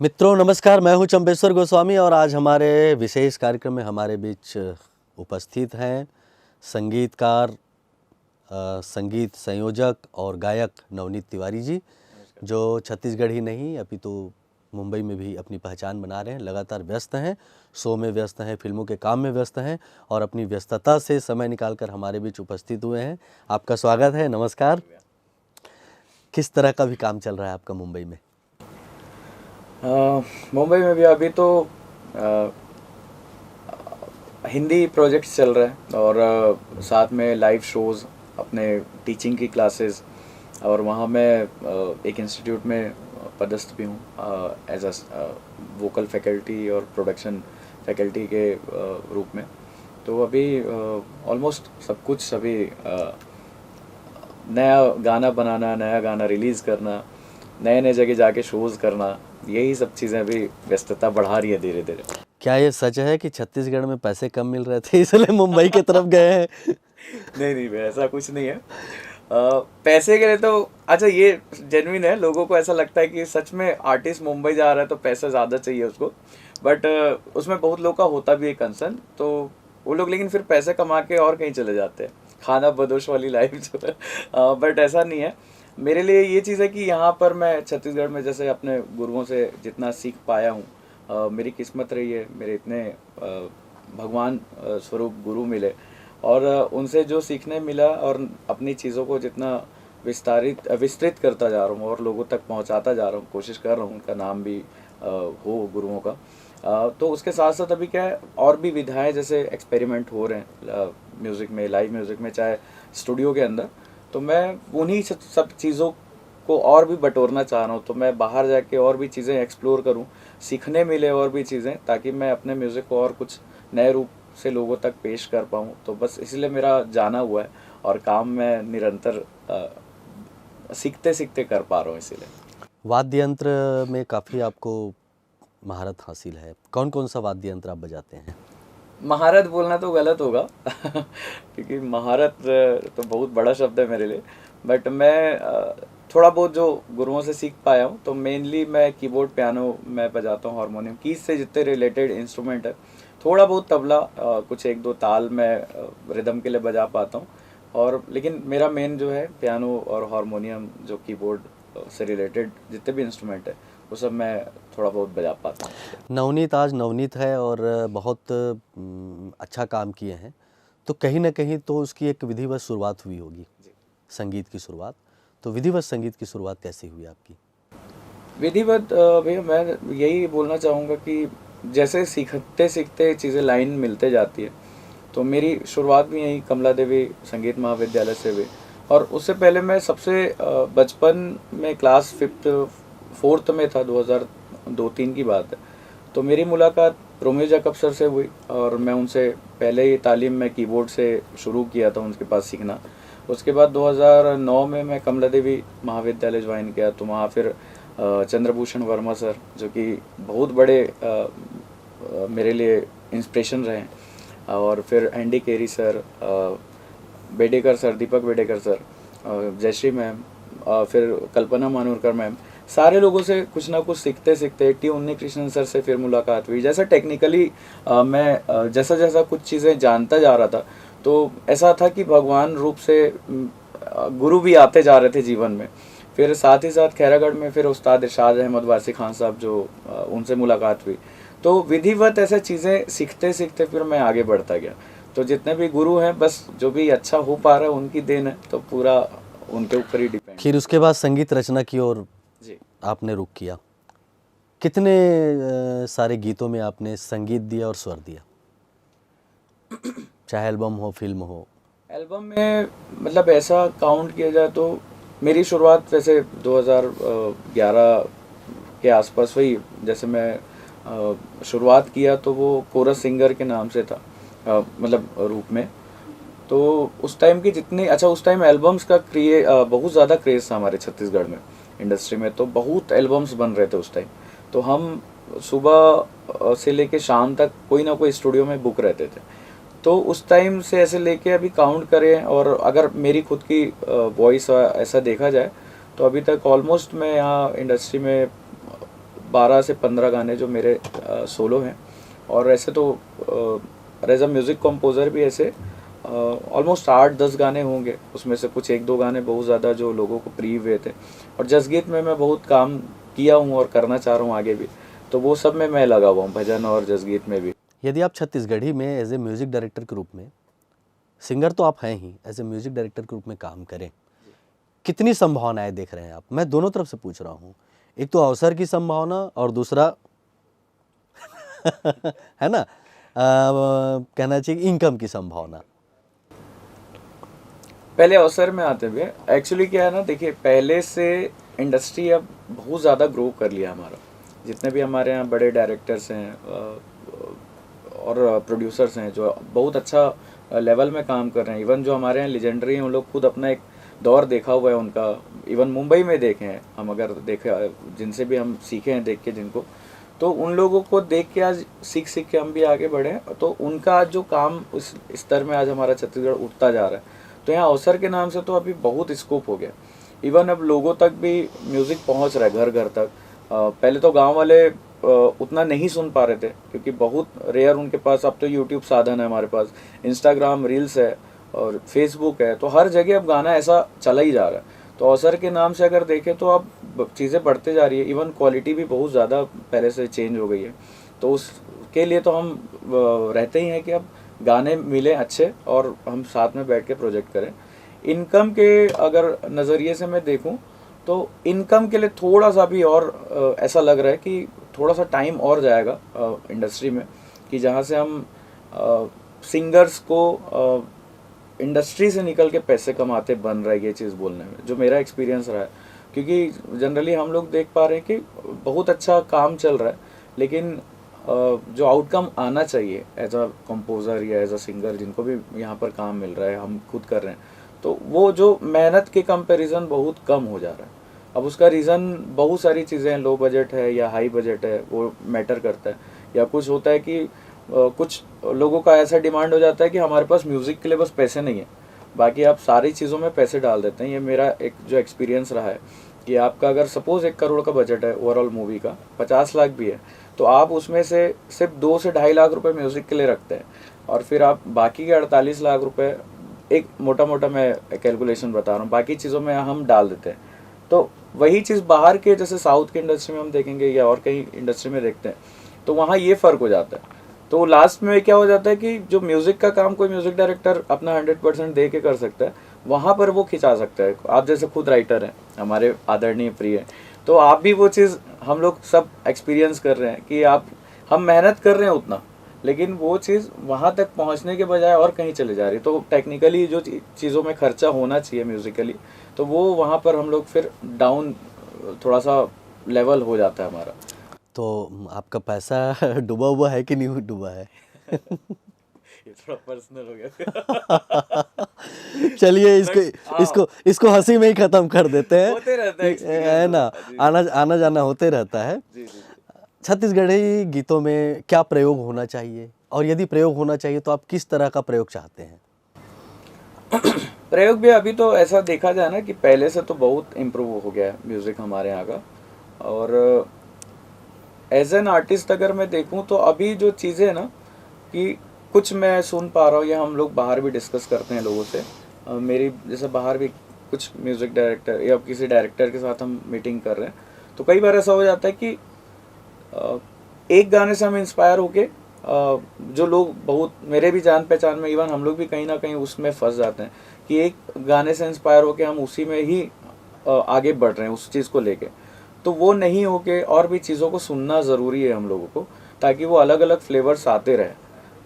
मित्रों नमस्कार, मैं हूं चंपेश्वर गोस्वामी और आज हमारे विशेष कार्यक्रम में हमारे बीच उपस्थित हैं संगीतकार, संगीत संयोजक और गायक नवनीत तिवारी जी, जो छत्तीसगढ़ ही नहीं अपितु मुंबई में भी अपनी पहचान बना रहे हैं। लगातार व्यस्त हैं, शो में व्यस्त हैं, फिल्मों के काम में व्यस्त हैं और अपनी व्यस्तता से समय निकालकर हमारे बीच उपस्थित हुए हैं। आपका स्वागत है, नमस्कार। किस तरह का भी काम चल रहा है आपका मुंबई में? मुंबई में भी अभी तो हिंदी प्रोजेक्ट्स चल रहे हैं और साथ में लाइव शोज़, अपने टीचिंग की क्लासेस, और वहाँ मैं एक इंस्टीट्यूट में पदस्थ भी हूँ एज अ वोकल फैकल्टी और प्रोडक्शन फैकल्टी के रूप में। तो अभी ऑलमोस्ट सब कुछ अभी नया गाना बनाना, नया गाना रिलीज़ करना, नए नए जगह जाके शोज़ करना, यही सब चीज़ें अभी व्यस्तता बढ़ा रही है धीरे धीरे। क्या ये सच है कि छत्तीसगढ़ में पैसे कम मिल रहे थे इसलिए मुंबई की तरफ गए हैं? नहीं नहीं भाई, ऐसा कुछ नहीं है। पैसे के लिए तो अच्छा, ये जेन्युइन है। लोगों को ऐसा लगता है कि सच में आर्टिस्ट मुंबई जा रहा है तो पैसा ज़्यादा चाहिए उसको, बट उसमें बहुत लोग का होता भी है कंसर्न, तो वो लोग लेकिन फिर पैसे कमा के और कहीं चले जाते हैं, खाना बदोश वाली लाइफ जो है। बट ऐसा नहीं है। मेरे लिए ये चीज़ है कि यहाँ पर मैं छत्तीसगढ़ में जैसे अपने गुरुओं से जितना सीख पाया हूँ, मेरी किस्मत रही है, मेरे इतने भगवान स्वरूप गुरु मिले और उनसे जो सीखने मिला और अपनी चीज़ों को जितना विस्तृत करता जा रहा हूँ और लोगों तक पहुँचाता जा रहा हूँ, कोशिश कर रहा हूँ उनका नाम भी हो गुरुओं का। तो उसके साथ साथ अभी क्या है, और भी विधाएं जैसे एक्सपेरिमेंट हो रहे हैं म्यूज़िक में, लाइव म्यूज़िक में, चाहे स्टूडियो के अंदर। तो मैं उन्हीं सब चीज़ों को और भी बटोरना चाह रहा हूँ। तो मैं बाहर जाके और भी चीज़ें एक्सप्लोर करूँ, सीखने मिले और भी चीज़ें, ताकि मैं अपने म्यूज़िक को और कुछ नए रूप से लोगों तक पेश कर पाऊँ। तो बस इसलिए मेरा जाना हुआ है और काम मैं निरंतर सीखते सीखते कर पा रहा हूँ इसीलिए। वाद्य यंत्र में काफ़ी आपको महारत हासिल है। कौन कौन सा वाद्य यंत्र आप बजाते हैं? महारत बोलना तो गलत होगा क्योंकि महारत तो बहुत बड़ा शब्द है मेरे लिए। बट मैं थोड़ा बहुत जो गुरुओं से सीख पाया हूँ, तो मेनली मैं कीबोर्ड, पियानो मैं बजाता हूँ, हारमोनियम, कीज से जितने रिलेटेड इंस्ट्रूमेंट है, थोड़ा बहुत तबला, कुछ एक दो ताल मैं रिदम के लिए बजा पाता हूँ। और लेकिन मेरा मेन जो है पियानो और हारमोनियम, जो कीबोर्ड से रिलेटेड जितने भी इंस्ट्रूमेंट है, वो सब मैं थोड़ा बहुत बजा पाता हूँ। नवनीत आज नवनीत है और बहुत अच्छा काम किए हैं, तो कहीं ना कहीं तो उसकी एक विधिवत शुरुआत हुई होगी, संगीत की शुरुआत। तो विधिवत संगीत की शुरुआत कैसे हुई आपकी? विधिवत भैया, मैं यही बोलना चाहूँगा कि जैसे सीखते सीखते चीज़ें लाइन मिलते जाती है, तो मेरी शुरुआत भी यही कमला देवी संगीत महाविद्यालय से हुई। और उससे पहले मैं सबसे बचपन में क्लास 4th में था, 2002-3 की बात है। तो मेरी मुलाकात रोमियो जैकब सर से हुई और मैं उनसे पहले ही तालीम में कीबोर्ड से शुरू किया था उनके पास सीखना। उसके बाद 2009 में मैं कमला देवी महाविद्यालय ज्वाइन किया, तो वहाँ फिर चंद्रभूषण वर्मा सर, जो कि बहुत बड़े मेरे लिए इंस्पिरेशन रहे हैं, और फिर एंडी केरी सर, बेडेकर सर, दीपक बेडेकर सर, जयश्री मैम, फिर कल्पना मानूरकर मैम, सारे लोगों से कुछ ना कुछ सीखते सीखते टी उन्नी कृष्णन सर से फिर मुलाकात हुई। जैसा टेक्निकली मैं जैसा जैसा कुछ चीज़ें जानता जा रहा था, तो ऐसा था कि भगवान रूप से गुरु भी आते जा रहे थे जीवन में। फिर साथ ही साथ खैरागढ़ में फिर उस्ताद इरशाद अहमद वारसी खान साहब, जो उनसे मुलाकात हुई। तो विधिवत ऐसे चीज़ें सीखते सीखते फिर मैं आगे बढ़ता गया। तो जितने भी गुरु हैं, बस जो भी अच्छा हो पा रहा है उनकी देन है, तो पूरा उनके ऊपर ही डिपेंड। फिर उसके बाद संगीत रचना की ओर जी, आपने रुख किया। कितने सारे गीतों में आपने संगीत दिया और स्वर दिया, चाहे एल्बम हो, फिल्म हो? एल्बम में मतलब ऐसा काउंट किया जाए तो मेरी शुरुआत वैसे 2011 के आसपास हुई। जैसे मैं शुरुआत किया तो वो कोरस सिंगर के नाम से था, मतलब रूप में। तो उस टाइम की जितनी, अच्छा उस टाइम एल्बम्स का बहुत ज़्यादा क्रेज़ था हमारे छत्तीसगढ़ में, इंडस्ट्री में। तो बहुत एल्बम्स बन रहे थे उस टाइम। तो हम सुबह से लेके शाम तक कोई ना कोई स्टूडियो में बुक रहते थे। तो उस टाइम से ऐसे लेके अभी काउंट करें, और अगर मेरी खुद की वॉइस ऐसा देखा जाए, तो अभी तक ऑलमोस्ट मैं यहाँ इंडस्ट्री में 12 से 15 गाने जो मेरे सोलो हैं, और ऐसे तो एज अ म्यूज़िक कंपोज़र भी ऐसे ऑलमोस्ट 8-10 गाने होंगे, उसमें से कुछ 1-2 गाने बहुत ज़्यादा जो लोगों को प्रिय हुए थे। और जसगीत में मैं बहुत काम किया हूँ और करना चाह रहा हूँ आगे भी, तो वो सब में मैं लगा हुआ हूँ, भजन और जसगीत में भी। यदि आप छत्तीसगढ़ी में एज ए म्यूज़िक डायरेक्टर के रूप में, सिंगर तो आप हैं ही, एज ए म्यूज़िक डायरेक्टर के रूप में काम करें, कितनी संभावनाएं देख रहे हैं आप? मैं दोनों तरफ से पूछ रहा हूँ, एक तो अवसर की संभावना और दूसरा है ना, कहना चाहिए इनकम की संभावना। पहले अवसर में आते हुए एक्चुअली क्या है ना, देखिए पहले से इंडस्ट्री अब बहुत ज़्यादा ग्रो कर लिया हमारा। जितने भी हमारे यहाँ बड़े डायरेक्टर्स हैं और प्रोड्यूसर्स हैं जो बहुत अच्छा लेवल में काम कर रहे हैं, इवन जो हमारे यहाँ लेजेंडरी हैं उन लोग खुद अपना एक दौर देखा हुआ है उनका, इवन मुंबई में देखे हैं हम, अगर देखे जिनसे भी हम सीखे हैं देख के जिनको, तो उन लोगों को देख के आज सीख सीख के हम भी आगे बढ़े हैं। तो उनका आज जो काम उस स्तर में आज हमारा छत्तीसगढ़ उठता जा रहा है, तो यहाँ अवसर के नाम से तो अभी बहुत स्कोप हो गया। इवन अब लोगों तक भी म्यूज़िक पहुँच रहा है, घर घर तक। पहले तो गांव वाले उतना नहीं सुन पा रहे थे क्योंकि बहुत रेयर उनके पास, अब तो यूट्यूब साधन है हमारे पास, इंस्टाग्राम रील्स है और फेसबुक है, तो हर जगह अब गाना ऐसा चला ही जा रहा है। तो अवसर के नाम से अगर देखें तो अब चीज़ें बढ़ते जा रही है, इवन क्वालिटी भी बहुत ज़्यादा पहले से चेंज हो गई है। तो उसके लिए तो हम रहते ही हैं कि अब गाने मिले अच्छे और हम साथ में बैठ के प्रोजेक्ट करें। इनकम के अगर नज़रिए से मैं देखूं तो इनकम के लिए थोड़ा सा भी और ऐसा लग रहा है कि थोड़ा सा टाइम और जाएगा इंडस्ट्री में, कि जहाँ से हम सिंगर्स को इंडस्ट्री से निकल के पैसे कमाते बन रहा है, ये चीज़ बोलने में जो मेरा एक्सपीरियंस रहा है। क्योंकि जनरली हम लोग देख पा रहे हैं कि बहुत अच्छा काम चल रहा है, लेकिन जो आउटकम आना चाहिए एज अ कंपोज़र या एज अ सिंगर, जिनको भी यहाँ पर काम मिल रहा है, हम खुद कर रहे हैं, तो वो जो मेहनत के कंपैरिजन बहुत कम हो जा रहा है। अब उसका रीज़न बहुत सारी चीज़ें हैं, लो बजट है या हाई बजट है, वो मैटर करता है। या कुछ होता है कि कुछ लोगों का ऐसा डिमांड हो जाता है कि हमारे पास म्यूज़िक के लिए बस पैसे नहीं है, बाकी आप सारी चीज़ों में पैसे डाल देते हैं। ये मेरा एक जो एक्सपीरियंस रहा है कि आपका अगर सपोज़ 1 करोड़ का बजट है ओवरऑल मूवी का, 50 लाख भी है, तो आप उसमें से सिर्फ 2 से 2.5 लाख रुपए म्यूज़िक के लिए रखते हैं, और फिर आप बाकी के 48 लाख रुपए, एक मोटा मोटा मैं कैलकुलेशन बता रहा हूँ, बाकी चीज़ों में हम डाल देते हैं। तो वही चीज़ बाहर के जैसे साउथ की इंडस्ट्री में हम देखेंगे या और कहीं इंडस्ट्री में देखते हैं, तो वहाँ ये फ़र्क हो जाता है। तो लास्ट में क्या हो जाता है कि जो म्यूज़िक का काम कोई म्यूज़िक डायरेक्टर अपना 100% दे के कर सकता है, वहाँ पर वो खिंचा सकता है। आप जैसे खुद राइटर हैं, हमारे आदरणीय प्रिय, तो आप भी वो चीज़, हम लोग सब एक्सपीरियंस कर रहे हैं कि हम मेहनत कर रहे हैं उतना, लेकिन वो चीज़ वहाँ तक पहुँचने के बजाय और कहीं चले जा रही है। तो टेक्निकली जो चीज़ों में खर्चा होना चाहिए म्यूज़िकली, तो वो वहाँ पर हम लोग फिर डाउन थोड़ा सा लेवल हो जाता है हमारा। तो आपका पैसा डूबा हुआ है कि नहीं डूबा है? ये थोड़ा पर्सनल हो गया। चलिए इसको हाँ। इसको इसको हंसी में ही खत्म कर देते हैं, होते रहता है है ना, आना जाना होते रहता है। जी जी। छत्तीसगढ़ी गीतों में क्या प्रयोग होना चाहिए, और यदि प्रयोग होना चाहिए तो आप किस तरह का प्रयोग चाहते हैं? प्रयोग भी अभी तो ऐसा देखा जाए ना कि पहले से तो बहुत इम्प्रूव हो गया है म्यूज़िक हमारे यहाँ का। और एज एन आर्टिस्ट अगर मैं देखूँ तो अभी जो चीज़ें हैं ना, कि कुछ मैं सुन पा रहा हूँ या हम लोग बाहर भी डिस्कस करते हैं लोगों से, मेरी जैसे बाहर भी कुछ म्यूज़िक डायरेक्टर या किसी डायरेक्टर के साथ हम मीटिंग कर रहे हैं, तो कई बार ऐसा हो जाता है कि एक गाने से हम इंस्पायर होके जो लोग बहुत मेरे भी जान पहचान में, इवन हम लोग भी कहीं ना कहीं उसमें फंस जाते हैं कि एक गाने से इंस्पायर होके हम उसी में ही आगे बढ़ रहे हैं उस चीज़ को लेके। तो वो नहीं होके और भी चीज़ों को सुनना ज़रूरी है हम लोगों को, ताकि वो अलग अलग फ्लेवर्स आते रहे,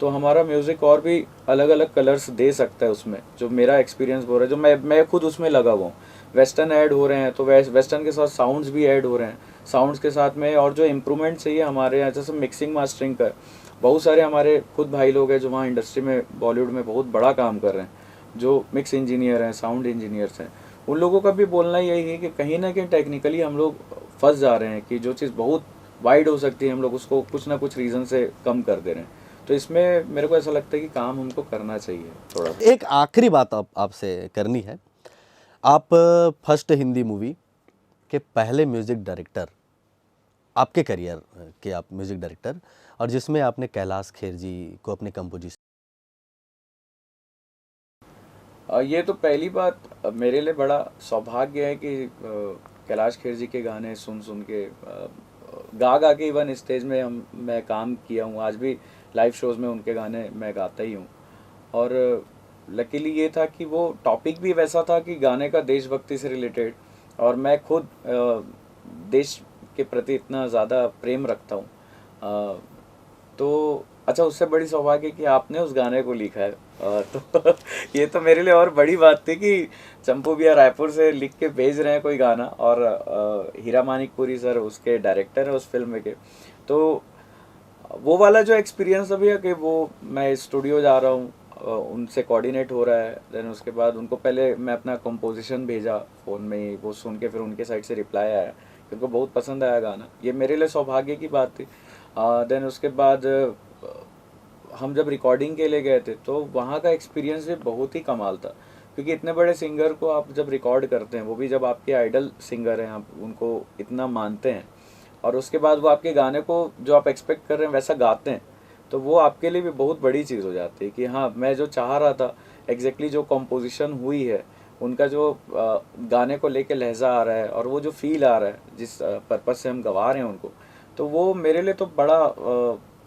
तो हमारा म्यूज़िक और भी अलग अलग कलर्स दे सकता है उसमें। जो मेरा एक्सपीरियंस हो रहा है, जो मैं खुद उसमें लगा हुआ हूँ, वेस्टर्न ऐड हो रहे हैं तो वेस्टर्न के साथ साउंड्स भी ऐड हो रहे हैं, साउंड्स के साथ में और जो इम्प्रूवमेंट चाहिए हमारे यहाँ, जैसे मिक्सिंग मास्टरिंग का, बहुत सारे हमारे खुद भाई लोग हैं जो वहाँ इंडस्ट्री में बॉलीवुड में बहुत बड़ा काम कर रहे हैं, जो मिक्स इंजीनियर हैं, साउंड इंजीनियर्स हैं। उन लोगों का भी बोलना यही है कि कहीं ना कहीं टेक्निकली हम लोग फंस जा रहे हैं कि जो चीज़ बहुत वाइड हो सकती है हम लोग उसको कुछ ना कुछ रीज़न से कम कर दे रहे हैं। तो इसमें मेरे को ऐसा लगता है कि काम हमको करना चाहिए थोड़ा सा। एक आखिरी बात आपसे करनी है। आप फर्स्ट हिंदी मूवी के पहले म्यूज़िक डायरेक्टर आपके करियर के आप म्यूज़िक डायरेक्टर, और जिसमें आपने कैलाश खेर जी को अपने कंपोजिशन। ये तो पहली बात, मेरे लिए बड़ा सौभाग्य है कि कैलाश खेर जी के गाने सुन सुन के गा गा के इवन स्टेज में मैं काम किया हूँ। आज भी लाइव शोज़ में उनके गाने मैं गाता ही हूँ। और लकीली ये था कि वो टॉपिक भी वैसा था कि गाने का देशभक्ति से रिलेटेड, और मैं खुद देश के प्रति इतना ज़्यादा प्रेम रखता हूँ। तो अच्छा, उससे बड़ी सौभाग्य कि आपने उस गाने को लिखा है। तो ये तो मेरे लिए और बड़ी बात थी कि चंपू भैया रायपुर से लिख के भेज रहे हैं कोई गाना, और हीरा मानिकपुरी सर उसके डायरेक्टर है उस फिल्म के। तो वो वाला जो एक्सपीरियंस अभी है कि वो मैं स्टूडियो जा रहा हूँ, उनसे कोऑर्डिनेट हो रहा है, देन उसके बाद उनको पहले मैं अपना कंपोजिशन भेजा फ़ोन में ही, वो सुन के फिर उनके साइड से रिप्लाई आया कि उनको बहुत पसंद आया गाना। ये मेरे लिए सौभाग्य की बात थी। देन उसके बाद हम जब रिकॉर्डिंग के लिए गए थे तो वहाँ का एक्सपीरियंस भी बहुत ही कमाल था, क्योंकि इतने बड़े सिंगर को आप जब रिकॉर्ड करते हैं, वो भी जब आपके आइडल सिंगर हैं, आप उनको इतना मानते हैं, और उसके बाद वो आपके गाने को जो आप एक्सपेक्ट कर रहे हैं वैसा गाते हैं, तो वो आपके लिए भी बहुत बड़ी चीज़ हो जाती है कि हाँ, मैं जो चाह रहा था एग्जैक्टली जो कंपोजिशन हुई है, उनका जो गाने को लेके लहजा आ रहा है और वो जो फील आ रहा है जिस पर्पज़ से हम गवा रहे हैं उनको, तो वो मेरे लिए तो बड़ा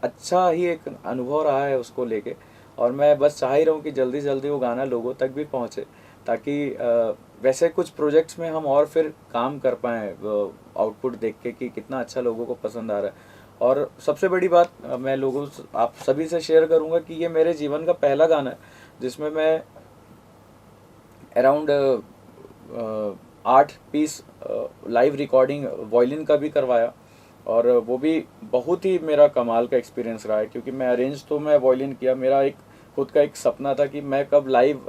अच्छा ही एक अनुभव रहा है उसको लेके। और मैं बस चाह ही रहा हूँ कि जल्दी जल्दी वो गाना लोगों तक भी पहुँचे, ताकि वैसे कुछ प्रोजेक्ट्स में हम और फिर काम कर पाएँ आउटपुट देख के कि कितना अच्छा लोगों को पसंद आ रहा है। और सबसे बड़ी बात मैं लोगों से, आप सभी से शेयर करूँगा कि ये मेरे जीवन का पहला गाना है जिसमें मैं around 8 piece live recording violin का भी करवाया, और वो भी बहुत ही मेरा कमाल का एक्सपीरियंस रहा है, क्योंकि मैं अरेंज तो मैं वायलिन किया, मेरा एक खुद का एक सपना था कि मैं कब लाइव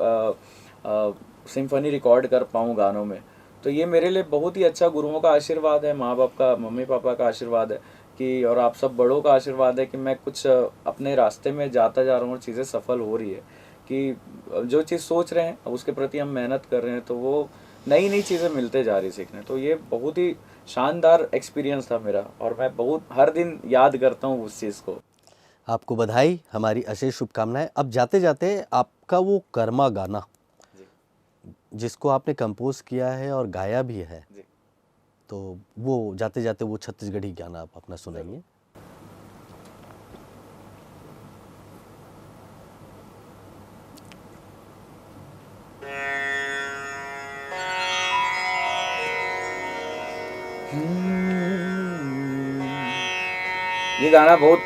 सिम्फनी रिकॉर्ड कर पाऊँ गानों में। तो ये मेरे लिए बहुत ही अच्छा गुरुओं का आशीर्वाद है, माँ बाप का, मम्मी पापा का आशीर्वाद है कि, और आप सब बड़ों का आशीर्वाद है कि मैं कुछ अपने रास्ते में जाता जा रहा हूँ और चीज़ें सफल हो रही है, कि जो चीज़ सोच रहे हैं उसके प्रति हम मेहनत कर रहे हैं, तो वो नई नई चीज़ें मिलते जा रही सीखने। तो ये बहुत ही शानदार एक्सपीरियंस था मेरा, और मैं बहुत हर दिन याद करता हूँ उस चीज़ को। आपको बधाई, हमारी अशेष शुभकामनाएं। अब जाते जाते आपका वो कर्मा गाना जी जिसको आपने कंपोज किया है और गाया भी है, जी। तो वो जाते जाते वो छत्तीसगढ़ी गाना आप अपना सुनाइए। ये गाना बहुत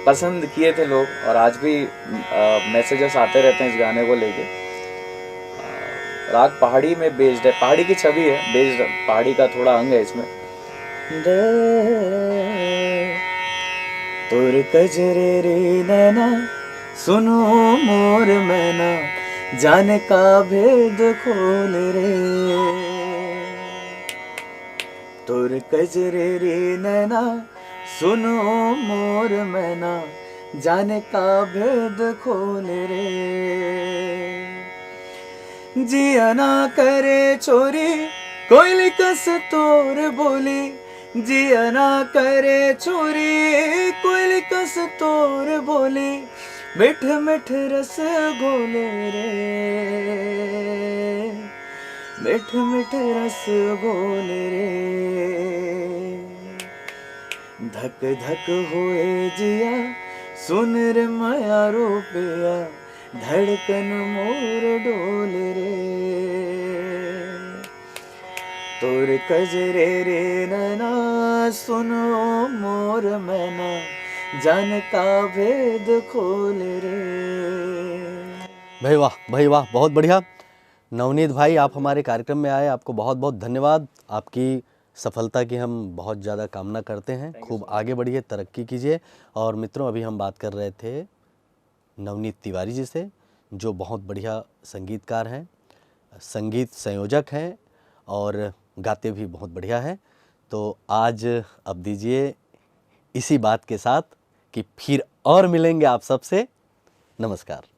पसंद किए थे लोग, और आज भी मैसेजेस आते रहते हैं इस गाने को लेके। राग पहाड़ी में बेस्ड है, पहाड़ी की छवि है, बेस्ड पहाड़ी का थोड़ा अंग है इसमें। तुर कजरे रे नैना सुनो मोर मैना, जाने का भेद खोल रे। तुर कजरे रे नैना सुनो मोर मैना, जाने का भेद खोल रे। जिया ना करे चोरी कोयली कस तोर बोली, जिया ना करे चोरी कोयली कस तोर बोली, मिठ मिठ रस घोले रे, मिठ मिठ रस घोले रे। धक धक होए जिया सुन रे माया रुपया, धड़कन मोर डोल रे। तोर कजरे रे नैना सुनो मोर मैना, जान का भेद खोल रे। भाई वाह, भाई वाह, बहुत बढ़िया। नवनीत भाई, आप हमारे कार्यक्रम में आए, आपको बहुत बहुत धन्यवाद। आपकी सफलता की हम बहुत ज़्यादा कामना करते हैं। खूब आगे बढ़िए, तरक्की कीजिए। और मित्रों, अभी हम बात कर रहे थे नवनीत तिवारी जी से, जो बहुत बढ़िया संगीतकार हैं, संगीत संयोजक हैं और गाते भी बहुत बढ़िया हैं। तो आज अब दीजिए इसी बात के साथ कि फिर और मिलेंगे आप सबसे। नमस्कार।